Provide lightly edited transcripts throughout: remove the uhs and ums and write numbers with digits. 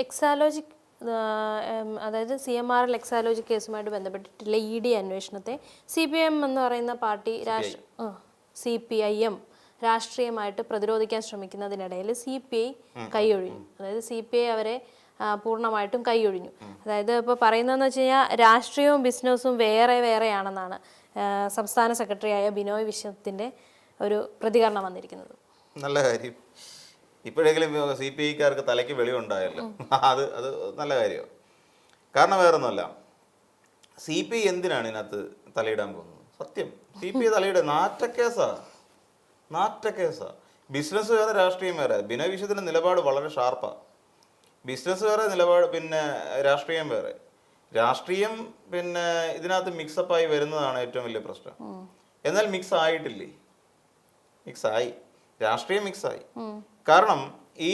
എക്സാലോജിക് അതായത് CMRL എക്സാലോജിക് കേസുമായിട്ട് ബന്ധപ്പെട്ടിട്ടുള്ള ED അന്വേഷണത്തെ CPM എന്ന് പറയുന്ന പാർട്ടി CPIM രാഷ്ട്രീയമായിട്ട് പ്രതിരോധിക്കാൻ ശ്രമിക്കുന്നതിനിടയിൽ CPI കൈയൊഴിഞ്ഞു. അതായത് CPI അവരെ പൂർണ്ണമായിട്ടും കൈയൊഴിഞ്ഞു. അതായത് ഇപ്പോൾ പറയുന്നതെന്ന് വെച്ച് കഴിഞ്ഞാൽ രാഷ്ട്രീയവും ബിസിനസ്സും വേറെ വേറെയാണെന്നാണ് സംസ്ഥാന സെക്രട്ടറിയായ ബിനോയ് വിശ്വത്തിൻ്റെ ഒരു പ്രതികരണം വന്നിരിക്കുന്നത്. നല്ല കാര്യം. ഇപ്പോഴെങ്കിലും CPIക്കാർക്ക് തലയ്ക്ക് വെളിവുണ്ടായല്ലോ, അത് നല്ല കാര്യമാണ്. കാരണം വേറൊന്നുമല്ല, CPI എന്തിനാണ് ഇതിനകത്ത് തലയിടാൻ പോകുന്നത്? സത്യം CPI തലയിട നാറ്റക്കേസാ. ബിസിനസ് വേറെ, രാഷ്ട്രീയം വേറെ. ബിനോയ് വിശ്വത്തിൻ്റെ നിലപാട് വളരെ ഷാർപ്പാണ്. ബിസിനസ് വേറെ നിലപാട്, പിന്നെ രാഷ്ട്രീയം വേറെ. രാഷ്ട്രീയം പിന്നെ ഇതിനകത്ത് മിക്സപ്പായി വരുന്നതാണ് ഏറ്റവും വലിയ പ്രശ്നം. എന്നാൽ മിക്സ് ആയിട്ടില്ലേ? മിക്സായി, രാഷ്ട്രീയം മിക്സായി. കാരണം ഈ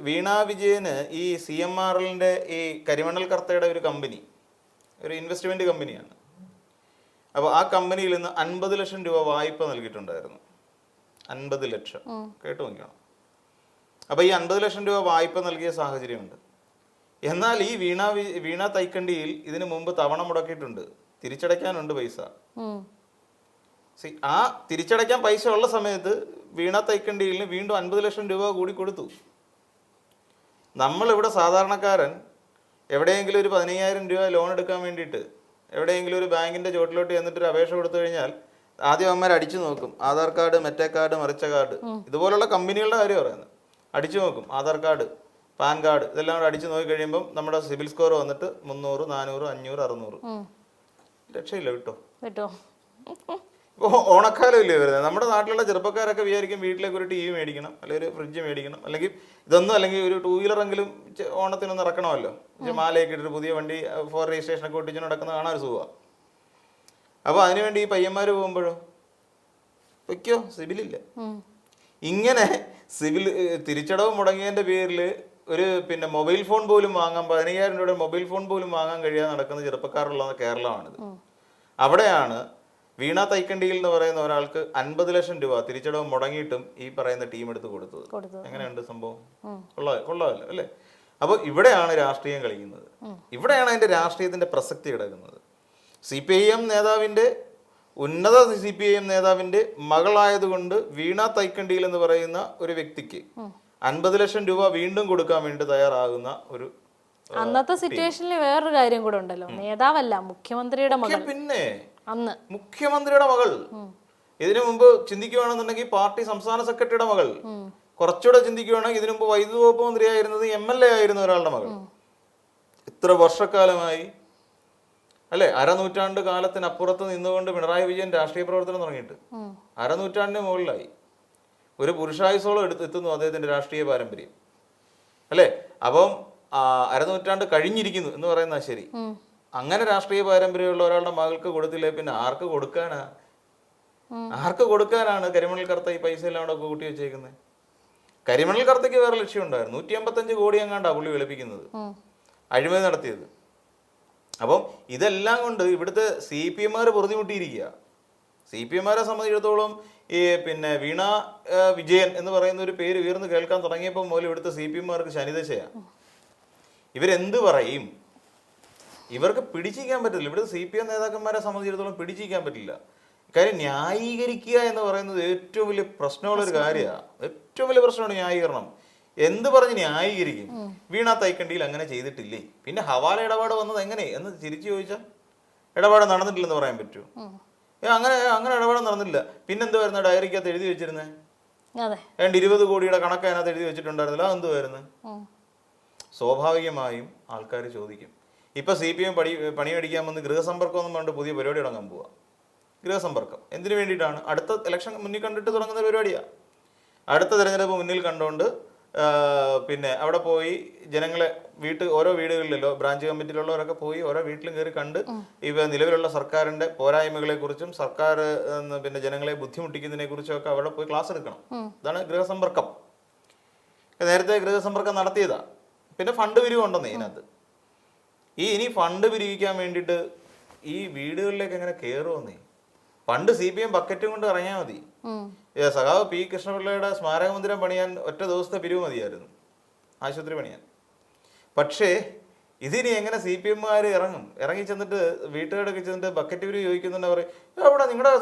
വീണ വിജയന് ഈ CMRLന്റെ ഈ കരിമണൽ കർത്തയുടെ ഒരു കമ്പനി, ഒരു ഇൻവെസ്റ്റ്മെന്റ് കമ്പനിയാണ്. അപ്പോൾ ആ കമ്പനിയിൽ നിന്ന് 50 ലക്ഷം രൂപ വായ്പ നൽകിയിട്ടുണ്ടായിരുന്നു. 50 ലക്ഷം കേട്ടു നോക്കണം. അപ്പോൾ ഈ 50 ലക്ഷം രൂപ വായ്പ നൽകിയ സാഹചര്യമുണ്ട്. എന്നാൽ ഈ വീണ തൈക്കണ്ടിയിൽ ഇതിനു മുമ്പ് തവണ മുടക്കിയിട്ടുണ്ട്, തിരിച്ചടയ്ക്കാനുണ്ട് പൈസ. ആ തിരിച്ചടയ്ക്കാൻ പൈസ ഉള്ള സമയത്ത് വീണ തൈക്കണ്ടിയിൽ വീണ്ടും 50 ലക്ഷം രൂപ കൂടി കൊടുത്തു. നമ്മളിവിടെ സാധാരണക്കാരൻ എവിടെയെങ്കിലും ഒരു 15,000 രൂപ ലോൺ എടുക്കാൻ വേണ്ടിയിട്ട് എവിടെയെങ്കിലും ഒരു ബാങ്കിൻ്റെ ചോട്ടിലോട്ട് ചെന്നിട്ടൊരു അപേക്ഷ കൊടുത്തു കഴിഞ്ഞാൽ ആദ്യം അമ്മമാർ അടിച്ചു നോക്കും, ആധാർ കാർഡ്, മെറ്റേ കാർഡ്, മറിച്ച കാർഡ്, ഇതുപോലുള്ള കമ്പനികളുടെ കാര്യം പറയുന്നത്. അടിച്ചു നോക്കും ആധാർ കാർഡ്, പാൻ കാർഡ്, ഇതെല്ലാം കൂടെ അടിച്ചു നോക്കി കഴിയുമ്പം നമ്മുടെ സിബിൽ സ്കോർ വന്നിട്ട് 300, 400, 500, 600. രക്ഷയില്ല കേട്ടോ. ഇപ്പോൾ ഓണക്കാലം ഇല്ലേ വരുന്നത്. നമ്മുടെ നാട്ടിലുള്ള ചെറുപ്പക്കാരൊക്കെ വിചാരിക്കും വീട്ടിലേക്ക് ഒരു TV മേടിക്കണം, അല്ലെങ്കിൽ ഒരു ഫ്രിഡ്ജ് മേടിക്കണം, അല്ലെങ്കിൽ ഇതൊന്നും, അല്ലെങ്കിൽ ഒരു 2 വീലറെങ്കിലും ഓണത്തിനൊന്ന് ഇറക്കണമല്ലോ. മാലയൊക്കെ ഇട്ടിട്ട് പുതിയ വണ്ടി ഫോർ രജിസ്ട്രേഷനൊക്കെ ഒട്ടിച്ച് നടക്കുന്ന കാണാൻ ഒരു സുഖമാണ്. അപ്പോൾ അതിനുവേണ്ടി ഈ പയ്യന്മാർ പോകുമ്പോഴോ വയ്ക്കോ സിബിലില്ല. ഇങ്ങനെ സിബിൽ തിരിച്ചടവ് മുടങ്ങിയതിൻ്റെ പേരിൽ ഒരു പിന്നെ മൊബൈൽ ഫോൺ പോലും വാങ്ങാൻ 15,000 രൂപയുടെ മൊബൈൽ ഫോൺ പോലും വാങ്ങാൻ കഴിയാതെ നടക്കുന്ന ചെറുപ്പക്കാരുള്ള കേരളമാണിത്. അവിടെയാണ് വീണ തൈക്കണ്ടിയിൽ എന്ന് പറയുന്ന ഒരാൾക്ക് 50 ലക്ഷം രൂപ തിരിച്ചടവ് മുടങ്ങിയിട്ടും ഈ പറയുന്ന ടീം എടുത്ത് കൊടുത്തത്. എങ്ങനെയുണ്ട് സംഭവം? കൊള്ളാമല്ലോ അല്ലേ? അപ്പോൾ ഇവിടെയാണ് രാഷ്ട്രീയം കളിക്കുന്നത്. ഇവിടെയാണ് അതിൻ്റെ രാഷ്ട്രീയത്തിൻ്റെ പ്രസക്തി കിടക്കുന്നത്. CPIM നേതാവിൻ്റെ, ഉന്നത CPIM നേതാവിൻ്റെ മകളായതുകൊണ്ട് വീണ തൈക്കണ്ടിയിൽ എന്ന് പറയുന്ന ഒരു വ്യക്തിക്ക് 50 ലക്ഷം രൂപ വീണ്ടും കൊടുക്കാൻ വേണ്ടി തയ്യാറാകുന്ന ഒരു അന്നത്തെ സിറ്റുവേഷനിൽ വേറൊരു കാര്യം കൂടെ ഉണ്ടല്ലോ. നേതാവല്ല, മുഖ്യമന്ത്രിയുടെ മകൾ. പിന്നെ അന്ന് മുഖ്യമന്ത്രിയുടെ മകൾ. ഇതിനു മുമ്പ് ചിന്തിക്കുകയാണെന്നുണ്ടെങ്കിൽ പാർട്ടി സംസ്ഥാന സെക്രട്ടറിയുടെ മകൾ. കുറച്ചുകൂടെ ചിന്തിക്കുകയാണെങ്കിൽ ഇതിനു മുമ്പ് വൈദ്യുതി വകുപ്പ് മന്ത്രിയായിരുന്നത് MLA ആയിരുന്ന ഒരാളുടെ മകൾ. ഇത്ര വർഷക്കാലമായി അല്ലെ, അരനൂറ്റാണ്ട് കാലത്തിനപ്പുറത്ത് നിന്നുകൊണ്ട് പിണറായി വിജയൻ രാഷ്ട്രീയ പ്രവർത്തനം തുടങ്ങിയിട്ട് അരനൂറ്റാണ്ടിന് മുകളിലായി. ഒരു പുരുഷായുസോളം എത്തുന്നു അദ്ദേഹത്തിന്റെ രാഷ്ട്രീയ പാരമ്പര്യം അല്ലേ. അപ്പം അരനൂറ്റാണ്ട് കഴിഞ്ഞിരിക്കുന്നു എന്ന് പറയുന്നത് ശരി. അങ്ങനെ രാഷ്ട്രീയ പാരമ്പര്യമുള്ള ഒരാളുടെ മകൾക്ക് കൊടുത്തില്ലേ പിന്നെ ആർക്ക് കൊടുക്കാനാണ് കരിമണൽ കർത്ത ഈ പൈസ എല്ലാം കൂടെ കൂട്ടി വെച്ചേക്കുന്നത്? കരിമണൽ കർത്തയ്ക്ക് വേറെ ലക്ഷ്യം ഉണ്ടായിരുന്നു. 155 കോടി എങ്ങാണ്ടാ പുള്ളി വെളുപ്പിക്കുന്നത്, അഴിമതി നടത്തിയത്. അപ്പം ഇതെല്ലാം കൊണ്ട് ഇവിടുത്തെ CPMമാർ പൊറുതിമുട്ടിയിരിക്കുക. CPMമാരെ സംബന്ധിച്ചിടത്തോളം ഈ പിന്നെ വീണ വിജയൻ എന്ന് പറയുന്ന ഒരു പേര് ഉയർന്നു കേൾക്കാൻ തുടങ്ങിയപ്പോൾ മുതൽ ഇവിടുത്തെ CPMമാർക്ക് ശനിദശയാണ്. ഇവരെന്ത് പറയും? ഇവർക്ക് പിടിച്ചിരിക്കാൻ പറ്റില്ല. ഇവിടുത്തെ CPM നേതാക്കന്മാരെ സംബന്ധിച്ചിടത്തോളം പിടിച്ചിരിക്കാൻ പറ്റില്ല. കാര്യം ന്യായീകരിക്കുക എന്ന് പറയുന്നത് ഏറ്റവും വലിയ പ്രശ്നമുള്ളൊരു കാര്യമാണ്. ഏറ്റവും വലിയ പ്രശ്നമാണ് ന്യായീകരണം. എന്ത് പറഞ്ഞ് ന്യായീകരിക്കും? വീണ തൈക്കണ്ടിയിൽ അങ്ങനെ ചെയ്തിട്ടില്ലേ, പിന്നെ ഹവാല ഇടപാട് വന്നത് എങ്ങനെ എന്ന് തിരിച്ചു ചോദിച്ചാൽ ഇടപാട് നടന്നിട്ടില്ലെന്ന് പറയാൻ പറ്റുമോ? അങ്ങനെ ഇടപാട് നടന്നില്ല. പിന്നെന്തുവായിരുന്നു ഡയറിക്കകത്ത് എഴുതി വെച്ചിരുന്നത്? 20 കോടിയുടെ കണക്ക് അതിനകത്ത് എഴുതി വെച്ചിട്ടുണ്ടായിരുന്നില്ല. അതെന്തുവായിരുന്നു? സ്വാഭാവികമായും ആൾക്കാർ ചോദിക്കും. ഇപ്പൊ CPM പണി മേടിക്കാൻ വന്ന് ഗൃഹസമ്പർക്കം എന്നും പറഞ്ഞിട്ട് പുതിയ പരിപാടി തുടങ്ങാൻ പോവാ. ഗൃഹസമ്പർക്കം എന്തിനു വേണ്ടിയിട്ടാണ്? അടുത്ത ഇലക്ഷൻ മുന്നിൽ കണ്ടിട്ട് തുടങ്ങുന്ന പരിപാടിയാണ്. അടുത്ത തെരഞ്ഞെടുപ്പ് മുന്നിൽ കണ്ടുകൊണ്ട് പിന്നെ അവിടെ പോയി ജനങ്ങളെ ഓരോ വീടുകളിലല്ലോ ബ്രാഞ്ച് കമ്മിറ്റിയിലുള്ളവരൊക്കെ പോയി ഓരോ വീട്ടിലും കയറി കണ്ട് നിലവിലുള്ള സർക്കാരിന്റെ പോരായ്മകളെ കുറിച്ചും സർക്കാർ പിന്നെ ജനങ്ങളെ ബുദ്ധിമുട്ടിക്കുന്നതിനെ കുറിച്ചും ഒക്കെ അവിടെ പോയി ക്ലാസ് എടുക്കണം. ഇതാണ് ഗൃഹസമ്പർക്കം. നേരത്തെ ഗൃഹസമ്പർക്കം നടത്തിയതാ. പിന്നെ ഫണ്ട് പിരിവുണ്ടെന്നേ ഇതിനകത്ത്. ഇനി ഫണ്ട് പിരിവിക്കാൻ വേണ്ടിയിട്ട് ഈ വീടുകളിലേക്ക് എങ്ങനെ കയറുമെന്നേ. പണ്ട് CPM ബക്കറ്റും കൊണ്ട് ഇറങ്ങിയാൽ മതി. സഖാവ് P കൃഷ്ണപിള്ളയുടെ സ്മാരക മന്ദിരം പണിയാൻ ഒറ്റ ദിവസത്തെ പിരിവ് മതിയായിരുന്നു, ആശുപത്രി പണിയാൻ. പക്ഷേ ഇതിനി എങ്ങനെ CPM-കാർ ഇറങ്ങി ചെന്നിട്ട് വീട്ടുകാരൊക്കെ ചെന്നിട്ട് ബക്കറ്റ് പിരി ചോദിക്കുന്നുണ്ട്, പറയും അവിടെ നിങ്ങളുടെ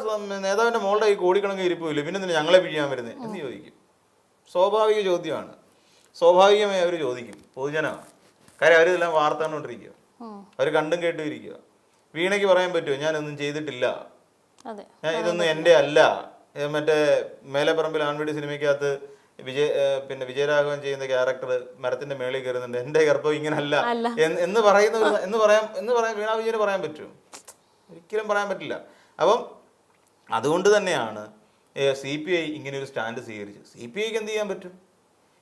നേതാവിൻ്റെ മോളുടെ ഈ കോടിക്കണക്കിന് ഇരിപ്പില്ല, പിന്നെ എന്തിനാ ഞങ്ങളെ പിഴിയാൻ വരുന്നത് എന്ന് ചോദിക്കും. സ്വാഭാവിക ചോദ്യമാണ്, സ്വാഭാവികമായി അവർ ചോദിക്കും. പൊതുജനമാണ്, കാര്യം അവരിതെല്ലാം വാർത്ത കണ്ടുകൊണ്ടിരിക്കുക, അവർ കണ്ടും കേട്ടും ഇരിക്കുക. വീണയ്ക്ക് പറയാൻ പറ്റുമോ ഞാനൊന്നും ചെയ്തിട്ടില്ല, ഞാൻ ഇതൊന്നും എൻ്റെ അല്ല? മറ്റേ മേലെപ്പറമ്പിൽ ആൺവീട് സിനിമയ്ക്കകത്ത് വിജയരാഘവൻ ചെയ്യുന്ന ക്യാരക്ടർ മരത്തിന്റെ മേളിൽ കയറുന്നുണ്ട്, എൻ്റെ ഗർഭം ഇങ്ങനല്ല എന്ന് പറയാൻ വീണ വിജയന് പറയാൻ പറ്റുമോ? ഒരിക്കലും പറയാൻ പറ്റില്ല. അപ്പം അതുകൊണ്ട് തന്നെയാണ് CPI ഇങ്ങനെ ഒരു സ്റ്റാൻഡ് സ്വീകരിച്ചത്. CPIക്ക് എന്ത് ചെയ്യാൻ പറ്റും?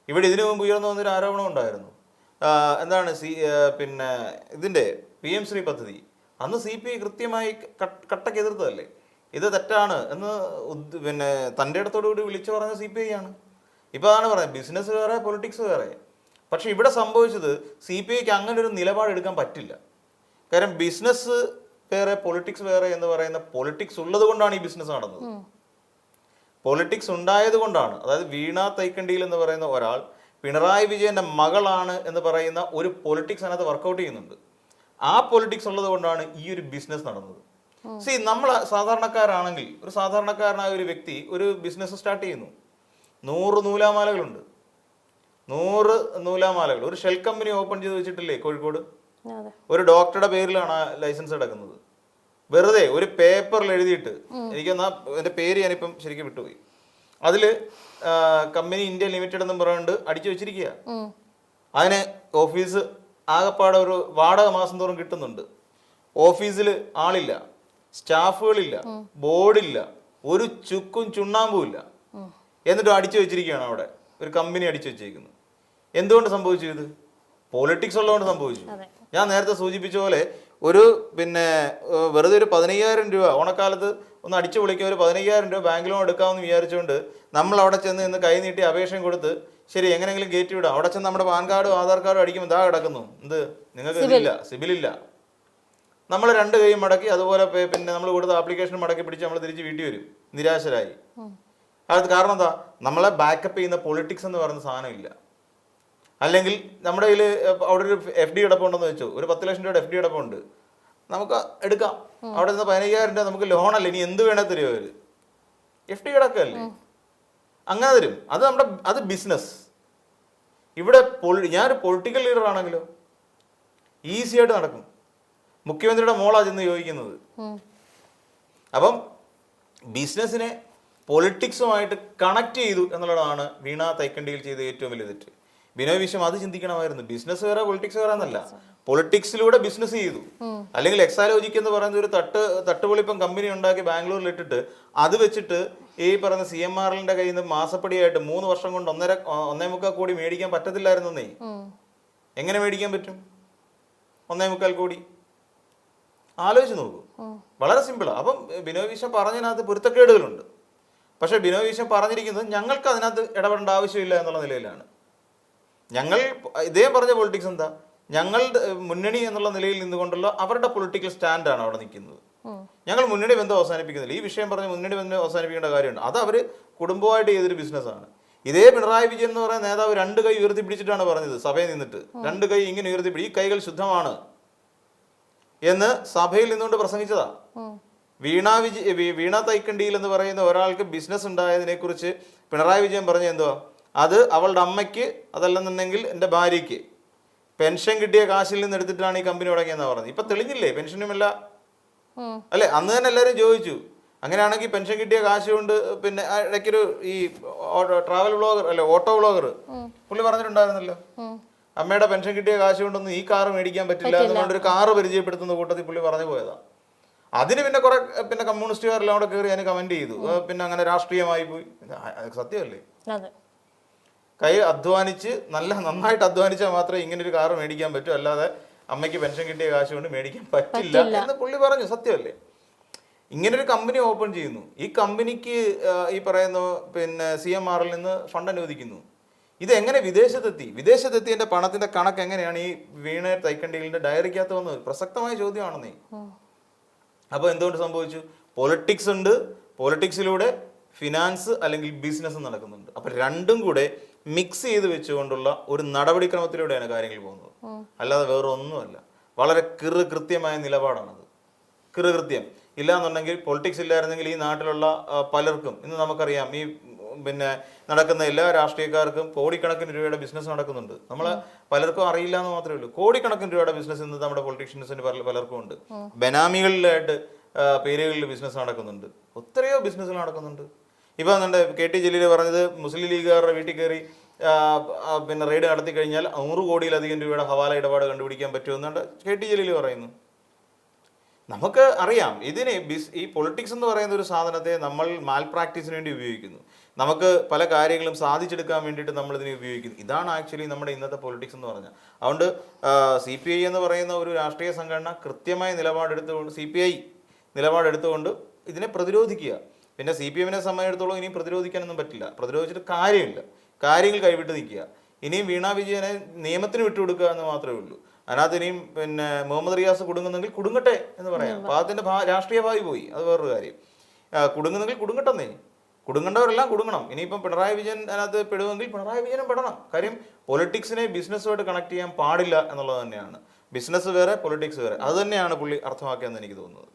ഇവിടെ ഇതിനു മുമ്പ് ഉയർന്നു വന്നൊരു ആരോപണം ഉണ്ടായിരുന്നു. എന്താണ് ഇതിൻ്റെ PM ശ്രീ പദ്ധതി. അന്ന് CPI കൃത്യമായി കട്ടക്ക് എതിർത്തതല്ലേ, ഇത് തെറ്റാണ് എന്ന് തൻ്റെ ഇടത്തോടുകൂടി വിളിച്ചു പറഞ്ഞ CPI ആണ്. ഇപ്പോൾ അതാണ് പറയുന്നത്, ബിസിനസ് വേറെ പൊളിറ്റിക്സ് വേറെ. പക്ഷെ ഇവിടെ സംഭവിച്ചത് CPIക്ക് അങ്ങനെ ഒരു നിലപാടെടുക്കാൻ പറ്റില്ല. കാരണം ബിസിനസ് വേറെ പൊളിറ്റിക്സ് വേറെ എന്ന് പറയുന്ന പൊളിറ്റിക്സ് ഉള്ളത് കൊണ്ടാണ് ഈ ബിസിനസ് നടന്നത്. പൊളിറ്റിക്സ് ഉണ്ടായത് കൊണ്ടാണ്. അതായത് വീണ തൈക്കണ്ടിയിൽ എന്ന് പറയുന്ന ഒരാൾ പിണറായി വിജയന്റെ മകളാണ് എന്ന് പറയുന്ന ഒരു പൊളിറ്റിക്സ് അതിനകത്ത് വർക്കൗട്ട് ചെയ്യുന്നുണ്ട്. ആ പൊളിറ്റിക്സ് ഉള്ളത് കൊണ്ടാണ് ഈ ഒരു ബിസിനസ് നടന്നത്. നമ്മൾ സാധാരണക്കാരാണെങ്കിൽ, ഒരു സാധാരണക്കാരനായ ഒരു വ്യക്തി ഒരു ബിസിനസ് സ്റ്റാർട്ട് ചെയ്യുന്നു, 100 നൂലാമാലകളുണ്ട്, 100 നൂലാമാലകൾ. ഒരു ഷെൽ കമ്പനി ഓപ്പൺ ചെയ്ത് വെച്ചിട്ടില്ലേ കോഴിക്കോട്? ഒരു ഡോക്ടറുടെ പേരിലാണ് ലൈസൻസ് എടുക്കുന്നത്. വെറുതെ ഒരു പേപ്പറിൽ എഴുതിയിട്ട്, എനിക്കെന്നാ എൻ്റെ പേര് ഞാനിപ്പം ശരിക്കും വിട്ടുപോയി, അതിൽ കമ്പനി ഇന്ത്യ ലിമിറ്റഡ് എന്നും പറഞ്ഞുകൊണ്ട് അടിച്ചു വെച്ചിരിക്കുക. അതിന് ഓഫീസ് ആകെപ്പാടെ ഒരു വാടക മാസം തോറും കിട്ടുന്നുണ്ട്. ഓഫീസിൽ ആളില്ല, സ്റ്റാഫുകളില്ല, ബോർഡില്ല, ഒരു ചുക്കും ചുണ്ണാമ്പും ഇല്ല. എന്നിട്ടും അടിച്ചു വെച്ചിരിക്കുകയാണ് അവിടെ ഒരു കമ്പനി അടിച്ചു വെച്ചിരിക്കുന്നത്. എന്തുകൊണ്ട് സംഭവിച്ചു? ഇത് പൊളിറ്റിക്സ് ഉള്ളതുകൊണ്ട് സംഭവിച്ചു. ഞാൻ നേരത്തെ സൂചിപ്പിച്ച പോലെ ഒരു വെറുതെ ഒരു 15,000 രൂപ ഓണക്കാലത്ത് ഒന്ന് അടിച്ചു വിളിക്കുക, ഒരു 15,000 രൂപ ബാങ്ക് ലോൺ എടുക്കാമെന്ന് വിചാരിച്ചുകൊണ്ട് നമ്മൾ അവിടെ ചെന്ന് ഇന്ന് കൈ നീട്ടി അപേക്ഷയും കൊടുത്ത് ശരി എങ്ങനെയെങ്കിലും കയറ്റി വിടാം. അവിടെ ചെന്ന് നമ്മുടെ പാൻ കാർഡും ആധാർ കാർഡും അടിക്കുമ്പോൾ ഇതാ കിടക്കുന്നു, എന്ത് നിങ്ങൾക്ക് ഇതില്ല, സിബിലില്ല. നമ്മൾ 2 കൈയും മടക്കി അതുപോലെ നമ്മൾ കൊടുത്ത ആപ്ലിക്കേഷൻ മടക്കി പിടിച്ച് നമ്മൾ തിരിച്ച് വീട്ടിൽ വരും നിരാശരായി. അത് കാരണം എന്താ? നമ്മളെ ബാക്കപ്പ് ചെയ്യുന്ന പൊളിറ്റിക്സ് എന്ന് പറയുന്ന സാധനം ഇല്ല. അല്ലെങ്കിൽ നമ്മുടെ കയ്യിൽ അവിടെ ഒരു FD കിടപ്പുണ്ടെന്ന് വെച്ചോ, ഒരു 10 ലക്ഷം രൂപയുടെ FD കിടപ്പുണ്ട്, നമുക്ക് എടുക്കാം. അവിടെ നിന്ന് 15,000 രൂപ നമുക്ക് ലോണല്ല, ഇനി എന്ത് വേണേ തരുമോ അവർ? FD കിടക്കല്ലേ, അങ്ങനെ തരും. അത് ബിസിനസ്. ഇവിടെ ഞാനൊരു പൊളിറ്റിക്കൽ ലീഡർ ആണെങ്കിലോ ഈസി ആയിട്ട് നടക്കും. മുഖ്യമന്ത്രിയുടെ മോളാ ചെന്ന് ചോദിക്കുന്നത്. അപ്പം ബിസിനസ്സിനെ പൊളിറ്റിക്സുമായിട്ട് കണക്ട് ചെയ്തു എന്നുള്ളതാണ് വീണ തൈക്കണ്ടിയിൽ ചെയ്ത ഏറ്റവും വലിയ തെറ്റ്. ബിനോയ് വിശ്വം അത് ചിന്തിക്കണമായിരുന്നു. ബിസിനസ് വേറെ പൊളിറ്റിക്സ് വേറെ എന്നല്ല, പൊളിറ്റിക്സിലൂടെ ബിസിനസ് ചെയ്തു. അല്ലെങ്കിൽ എക്സാലോജിക് എന്ന് പറയുന്ന ഒരു തട്ടുപൊളിപ്പം കമ്പനി ഉണ്ടാക്കി ബാംഗ്ലൂരിൽ ഇട്ടിട്ട് അത് വെച്ചിട്ട് ഈ പറയുന്ന CMRLന്റെ കയ്യിൽ നിന്ന് മാസപ്പടിയായിട്ട് 3 വർഷം കൊണ്ട് 1.25 കോടി മേടിക്കാൻ പറ്റത്തില്ലായിരുന്നേ. എങ്ങനെ മേടിക്കാൻ പറ്റും 1.25 കോടി? ആലോചിച്ച് നോക്കൂ, വളരെ സിമ്പിളാണ്. അപ്പം ബിനോയ് വിശ്വം പറഞ്ഞതിനകത്ത് പൊരുത്തക്കേടുകളുണ്ട്. പക്ഷെ ബിനോയ് വിശ്വം പറഞ്ഞിരിക്കുന്നത് ഞങ്ങൾക്ക് അതിനകത്ത് ഇടപെടേണ്ട ആവശ്യമില്ല എന്നുള്ള നിലയിലാണ്. ഇദ്ദേഹം പറഞ്ഞ പൊളിറ്റിക്സ് എന്താ? ഞങ്ങളുടെ മുന്നണി എന്നുള്ള നിലയിൽ നിന്നുകൊണ്ടുള്ള അവരുടെ പൊളിറ്റിക്കൽ സ്റ്റാൻഡാണ് അവിടെ നിൽക്കുന്നത്. ഞങ്ങൾ മുന്നണി ബന്ധം അവസാനിപ്പിക്കുന്നില്ല. ഈ വിഷയം പറഞ്ഞ് മുന്നണി ബന്ധം അവസാനിപ്പിക്കേണ്ട കാര്യമുണ്ട്. അത് അവർ കുടുംബമായിട്ട് ചെയ്തൊരു ബിസിനസ്സാണ്. ഇതേ പിണറായി വിജയൻ എന്ന് പറയുന്ന നേതാവ് 2 കൈ ഉയർത്തി പിടിച്ചിട്ടാണ് പറഞ്ഞത് സഭയിൽ നിന്നിട്ട്. 2 കൈ ഇങ്ങനെ ഉയർത്തിപ്പിടി, ഈ കൈകൾ ശുദ്ധമാണ് എന്ന് സഭയിൽ നിന്നുകൊണ്ട് പ്രസംഗിച്ചതാ. വീണ തൈക്കണ്ടിയിൽ എന്ന് പറയുന്ന ഒരാൾക്ക് ബിസിനസ് ഉണ്ടായതിനെ കുറിച്ച് പിണറായി വിജയൻ പറഞ്ഞ എന്തുവാ? അത് അവളുടെ അമ്മയ്ക്ക്, അതല്ലെന്നുണ്ടെങ്കിൽ എൻ്റെ ഭാര്യയ്ക്ക് പെൻഷൻ കിട്ടിയ കാശിൽ നിന്ന് എടുത്തിട്ടാണ് ഈ കമ്പനി തുടങ്ങിയെന്നാണ് പറഞ്ഞത്. ഇപ്പൊ തെളിഞ്ഞില്ലേ പെൻഷനുമില്ല അല്ലെ? അന്ന് തന്നെ എല്ലാവരും ചോദിച്ചു, അങ്ങനെയാണെങ്കിൽ പെൻഷൻ കിട്ടിയ കാശ് കൊണ്ട് ഇടയ്ക്കൊരു ഈ ട്രാവൽ വ്ളോഗർ അല്ലെ ഓട്ടോ വ്ളോഗർ പുള്ളി പറഞ്ഞിട്ടുണ്ടായിരുന്നല്ലോ, അമ്മയുടെ പെൻഷൻ കിട്ടിയ കാശ് കൊണ്ടൊന്നും ഈ കാറ് മേടിക്കാൻ പറ്റില്ല എന്നുകൊണ്ട് ഒരു കാറ് പരിചയപ്പെടുത്തുന്ന കൂട്ടത്തിൽ പുള്ളി പറഞ്ഞു പോയതാ. അതിന് കുറെ കമ്മ്യൂണിസ്റ്റുകാരെല്ലാം കൂടെ കയറി അതിന് കമന്റ് ചെയ്തു. അങ്ങനെ രാഷ്ട്രീയമായി പോയി. സത്യമല്ലേ? കൈ അധ്വാനിച്ച് നന്നായിട്ട് അധ്വാനിച്ചാൽ മാത്രമേ ഇങ്ങനെ ഒരു കാറ് മേടിക്കാൻ പറ്റൂ, അല്ലാതെ അമ്മയ്ക്ക് പെൻഷൻ കിട്ടിയ കാശ് കൊണ്ട് മേടിക്കാൻ പറ്റില്ല എന്ന് പുള്ളി പറഞ്ഞു. സത്യമല്ലേ? ഇങ്ങനൊരു കമ്പനി ഓപ്പൺ ചെയ്യുന്നു. ഈ കമ്പനിക്ക് ഈ പറയുന്ന CMRL നിന്ന് ഫണ്ട് അനുവദിക്കുന്നു. ഇത് എങ്ങനെ വിദേശത്തെത്തിയതിന്റെ പണത്തിന്റെ കണക്ക് എങ്ങനെയാണ് ഈ വീണ തൈക്കണ്ടിലിന്റെ ഡയറിക്കകത്ത് വന്നത്? പ്രസക്തമായ ചോദ്യമാണെന്നേ. അപ്പോൾ എന്തുകൊണ്ട് സംഭവിച്ചു? പൊളിറ്റിക്സ് ഉണ്ട്, പൊളിറ്റിക്സിലൂടെ ഫിനാൻസ് അല്ലെങ്കിൽ ബിസിനസ് നടക്കുന്നുണ്ട്. അപ്പം രണ്ടും കൂടെ മിക്സ് ചെയ്ത് വെച്ചുകൊണ്ടുള്ള ഒരു നടപടിക്രമത്തിലൂടെയാണ് കാര്യങ്ങൾ പോകുന്നത്. അല്ലാതെ വേറെ ഒന്നുമല്ല. വളരെ കൃത്യമായ നിലപാടാണത്. കൃത്യം ഇല്ലാന്നുണ്ടെങ്കിൽ പൊളിറ്റിക്സ് ഇല്ലായിരുന്നെങ്കിൽ ഈ നാട്ടിലുള്ള പലർക്കും ഇന്ന് നമുക്കറിയാം, ഈ പിന്നെ നടക്കുന്ന എല്ലാ രാഷ്ട്രീയക്കാർക്കും കോടിക്കണക്കിന് രൂപയുടെ ബിസിനസ് നടക്കുന്നുണ്ട്. നമ്മളെ പലർക്കും അറിയില്ല എന്ന് മാത്രമേ ഉള്ളൂ. കോടിക്കണക്കിന് രൂപയുടെ ബിസിനസ് ഇന്ന് നമ്മുടെ പൊളിറ്റീഷ്യൻസിന് പലർക്കും ഉണ്ട്. ബനാമികളിലായിട്ട് പേരുകളിൽ ബിസിനസ് നടക്കുന്നുണ്ട്. എത്രയോ ബിസിനസ്സുകൾ നടക്കുന്നുണ്ട്. ഇപ്പം എന്താ KT ജലീൽ പറഞ്ഞത്, മുസ്ലിം ലീഗുകാരുടെ വീട്ടിൽ കയറി പിന്നെ റെയ്ഡ് നടത്തി കഴിഞ്ഞാൽ 100 കോടിയിലധികം രൂപയുടെ ഹവാല ഇടപാട് കണ്ടുപിടിക്കാൻ പറ്റുമെന്നാണ് KT ജലീൽ പറയുന്നു. നമുക്ക് അറിയാം ഇതിനെ ഈ പൊളിറ്റിക്സ് എന്ന് പറയുന്ന ഒരു സാധനത്തെ നമ്മൾ മാൽ പ്രാക്ടീസിന് വേണ്ടി ഉപയോഗിക്കുന്നു. നമുക്ക് പല കാര്യങ്ങളും സാധിച്ചെടുക്കാൻ വേണ്ടിയിട്ട് നമ്മൾ ഇതിനെ ഉപയോഗിക്കുന്നു. ഇതാണ് ആക്ച്വലി നമ്മുടെ ഇന്നത്തെ പൊളിറ്റിക്സ് എന്ന് പറഞ്ഞാൽ. അതുകൊണ്ട് CPI എന്ന് പറയുന്ന ഒരു രാഷ്ട്രീയ സംഘടന കൃത്യമായ നിലപാടെടുത്തുകൊണ്ട് നിലപാടെടുത്തുകൊണ്ട് ഇതിനെ പ്രതിരോധിക്കുക. പിന്നെ CPM-നെ സംബന്ധിച്ചിടത്തോളം ഇനിയും പ്രതിരോധിക്കാനൊന്നും പറ്റില്ല. പ്രതിരോധിച്ചിട്ട് കാര്യമില്ല. കാര്യങ്ങൾ കൈവിട്ട് നിൽക്കുക. ഇനിയും വീണ വിജയനെ നിയമത്തിന് വിട്ടുകൊടുക്കുക എന്ന് മാത്രമേ ഉള്ളൂ. അതിനകത്ത് ഇനിയും പിന്നെ മുഹമ്മദ് റിയാസ് കുടുങ്ങുന്നെങ്കിൽ കുടുങ്ങട്ടെ എന്ന് പറയാം. അപ്പോൾ അതിൻ്റെ രാഷ്ട്രീയ ഭാവി പോയി, അത് വേറൊരു കാര്യം. കുടുങ്ങുന്നെങ്കിൽ കുടുങ്ങട്ടെന്നേ, കുടുങ്ങേണ്ടവരെല്ലാം കുടുങ്ങണം. ഇനിയിപ്പം പിണറായി വിജയൻ അതിനകത്ത് പെടുമെങ്കിൽ പിണറായി വിജയനും പെടണം. കാര്യം പൊളിറ്റിക്സിനെ ബിസിനസ്സുമായിട്ട് കണക്ട് ചെയ്യാൻ പാടില്ല എന്നുള്ളത് തന്നെയാണ്. ബിസിനസ് വേറെ, പൊളിറ്റിക്സ് വേറെ. അത് തന്നെയാണ് പുള്ളി അർത്ഥമാക്കിയെന്ന് എനിക്ക് തോന്നുന്നത്.